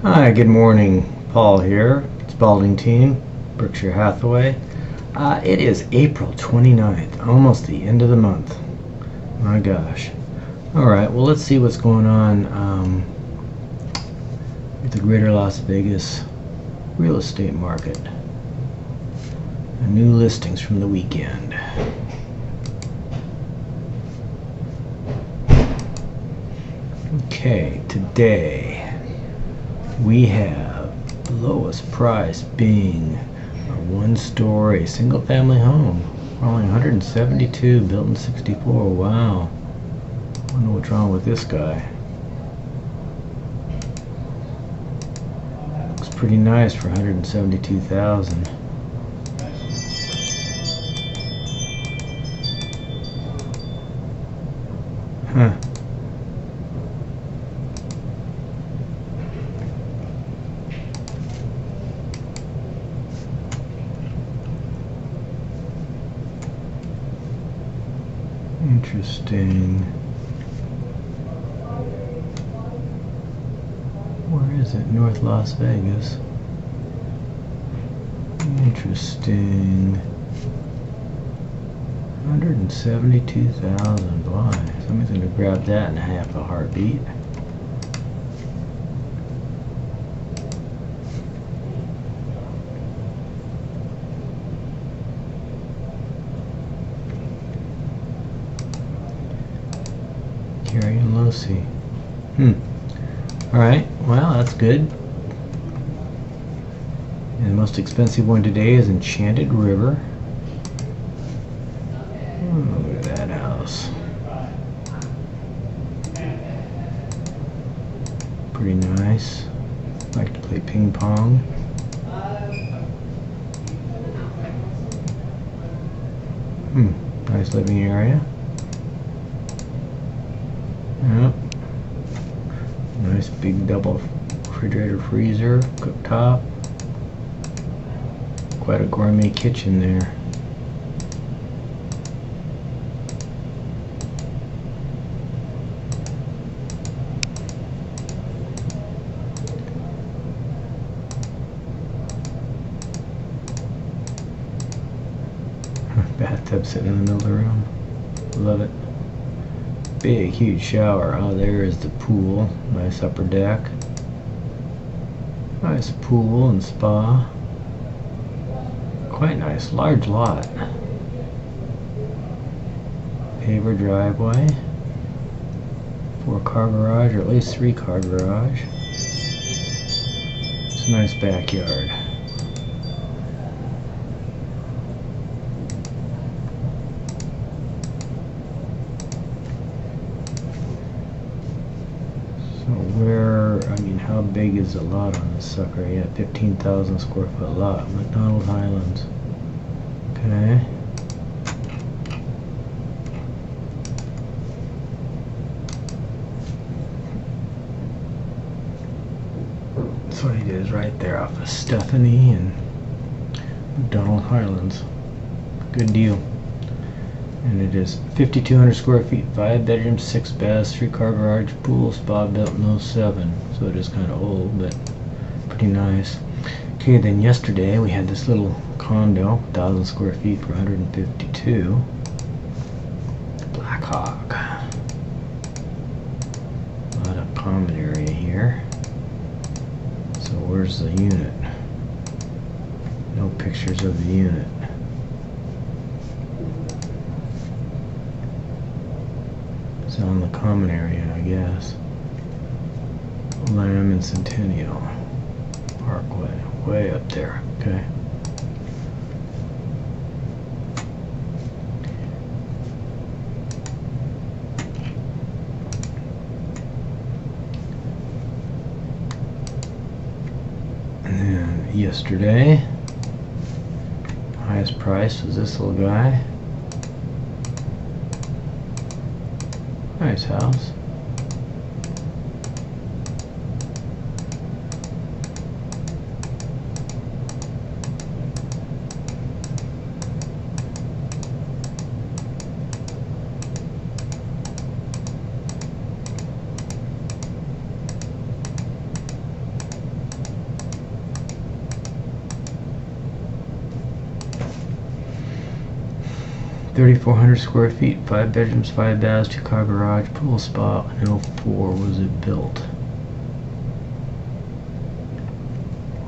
Hi, good morning. Paul here, Spaulding Team, Berkshire Hathaway. It is April 29th, almost the end of the month. My gosh. Alright, well, let's see what's going on with the greater Las Vegas real estate market. New listings from the weekend. Okay, today we have the lowest price being a one-story single-family home, only 172, built in 64. Wow. I wonder what's wrong with this guy. Looks pretty nice for 172,000. Huh. Interesting. Where is it? North Las Vegas. Interesting. 172,000. Boy, somebody's gonna grab that in half a heartbeat. Carrie and Lucy. Alright, well, that's good. And the most expensive one today is Enchanted River. Look at that house. Pretty nice. Like to play ping pong. Nice living area. Yep. Nice big double refrigerator freezer, cooktop. Quite a gourmet kitchen there. Bathtub sitting in the middle of the room. Love it. Big, huge shower. Oh, there is the pool. Nice upper deck. Nice pool and spa. Quite nice. Large lot. Paver driveway. 4-car garage, or at least 3-car garage. It's a nice backyard. How big is the lot on this sucker? Yeah, 15,000 square foot lot. McDonald Highlands. Okay. That's what it is right there off of Stephanie and McDonald Highlands. Good deal. And it is 5,200 square feet, 5 bedrooms, 6 baths, 3-car garage, pool, spa, built in 07. So it is kind of old, but pretty nice. Okay, then yesterday we had this little condo, 1,000 square feet for 152. Black Hawk. A lot of common area here. So where's the unit? No pictures of the unit. It's on the common area, I guess. Lamb and Centennial Parkway, way up there. Okay. And then yesterday, highest price was this little guy. Nice house. 3,400 square feet, 5 bedrooms, 5 baths, 2-car garage, pool, spa. In '04 was it built?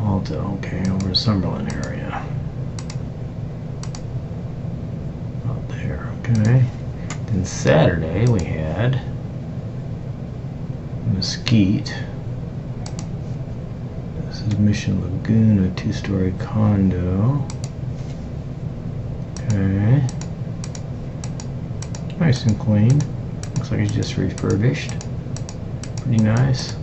Alta, okay, over Summerlin area. Out there, okay. Then Saturday we had Mesquite. This is Mission Lagoon, a 2-story condo. Okay. Nice and clean. Looks like it's just refurbished. Pretty nice.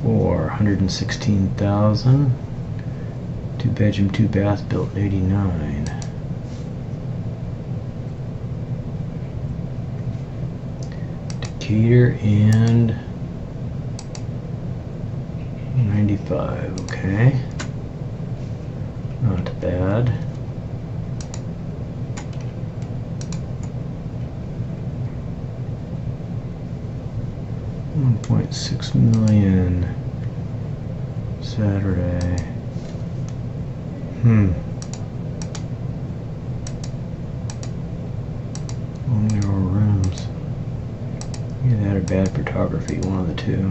For $116,000. 2-bedroom, 2-bath, built in '89. Decatur and 95. Okay. Not bad. $1.6 million Saturday. Only our rooms. Either that or bad photography, one of the two.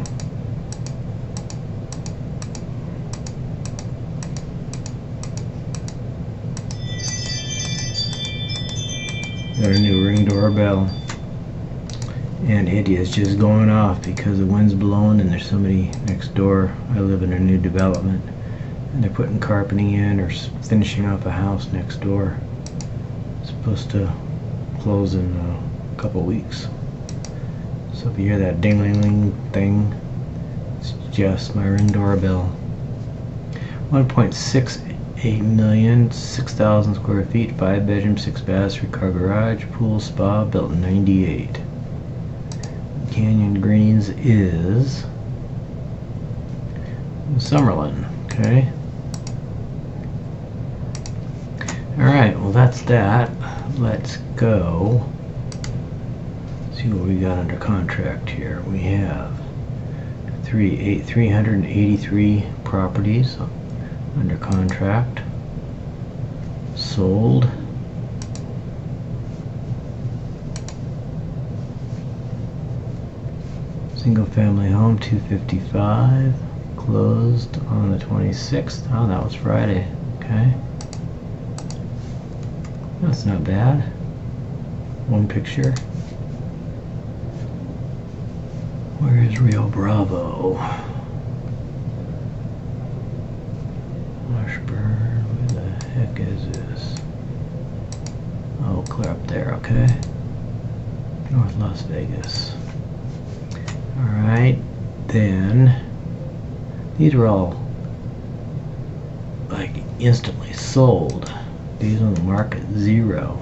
Got a new Ring doorbell, and it is just going off because the wind's blowing and there's somebody next door. I live in a new development and they're putting carpeting in or finishing up a house next door. It's supposed to close in a couple weeks. So if you hear that ding-ling-ling thing, it's just my Ring doorbell. 1.68 million, 6,000 square feet, 5 bedrooms, 6 baths, 3-car garage, pool, spa, built in '98. Canyon Greens is Summerlin. Okay. Alright, well that's that. Let's go see what we got under contract here. We have 383 properties under contract. Sold. Single family home 255. Closed on the 26th. Oh, that was Friday. Okay. That's not bad. One picture. Where is Rio Bravo? Washburn. Where the heck is this? Oh, clear up there. Okay. North Las Vegas. Alright, then these are all like instantly sold. These on the market, 0.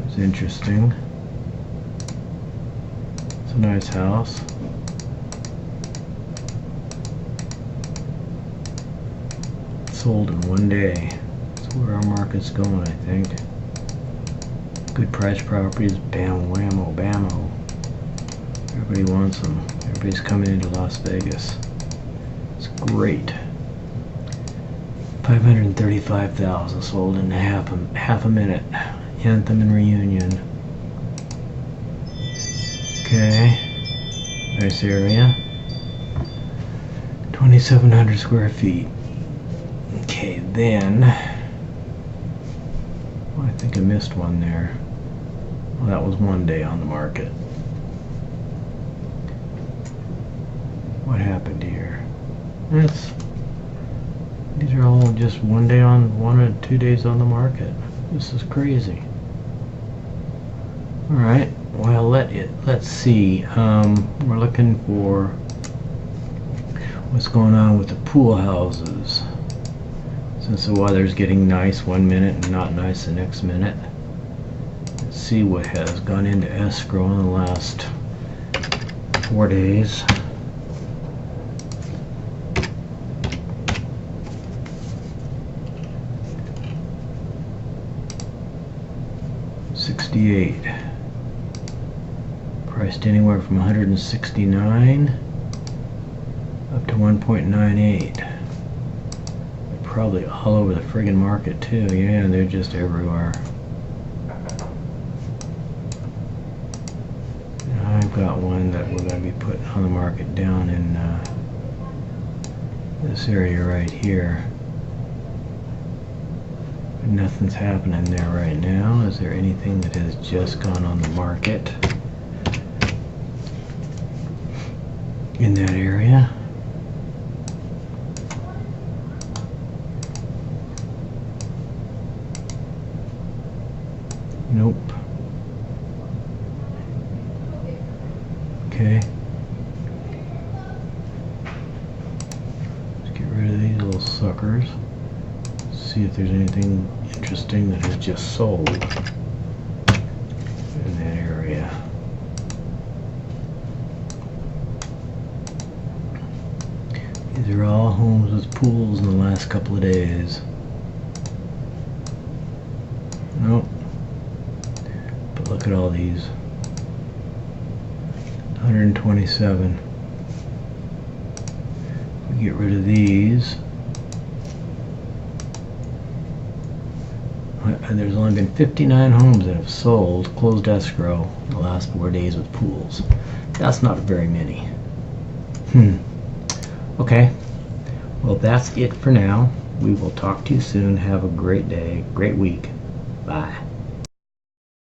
It's interesting. It's a nice house. Sold in one day. That's where our market's going, I think. Good price properties, bam, whammo, bammo. Everybody wants them. Everybody's coming into Las Vegas. It's great. 535,000 sold in half a minute. Anthem and Reunion. Okay. Nice area. 2,700 square feet. Okay, then. Oh, I think I missed one there. Well, that was one day on the market. What happened here? These are all just one or 2 days on the market. This is crazy. All right. Well, let's see. We're looking for what's going on with the pool houses. Since the weather's getting nice one minute and not nice the next minute. Let's see what has gone into escrow in the last 4 days. $68. Priced anywhere from $169 up to $1.98. probably all over the friggin' market too. Yeah, they're just everywhere. I've got one that we're going to be putting on the market down in this area right here. But nothing's happening there right now. Is there anything that has just gone on the market in that area? Nope. Okay. Let's get rid of these little suckers. See if there's anything interesting that has just sold in that area. These are all homes with pools in the last couple of days. Nope. But look at all these. 127. We get rid of these. And there's only been 59 homes that have sold, closed escrow, in the last 4 days with pools. That's not very many. Okay. Well, that's it for now. We will talk to you soon. Have a great day, great week. Bye.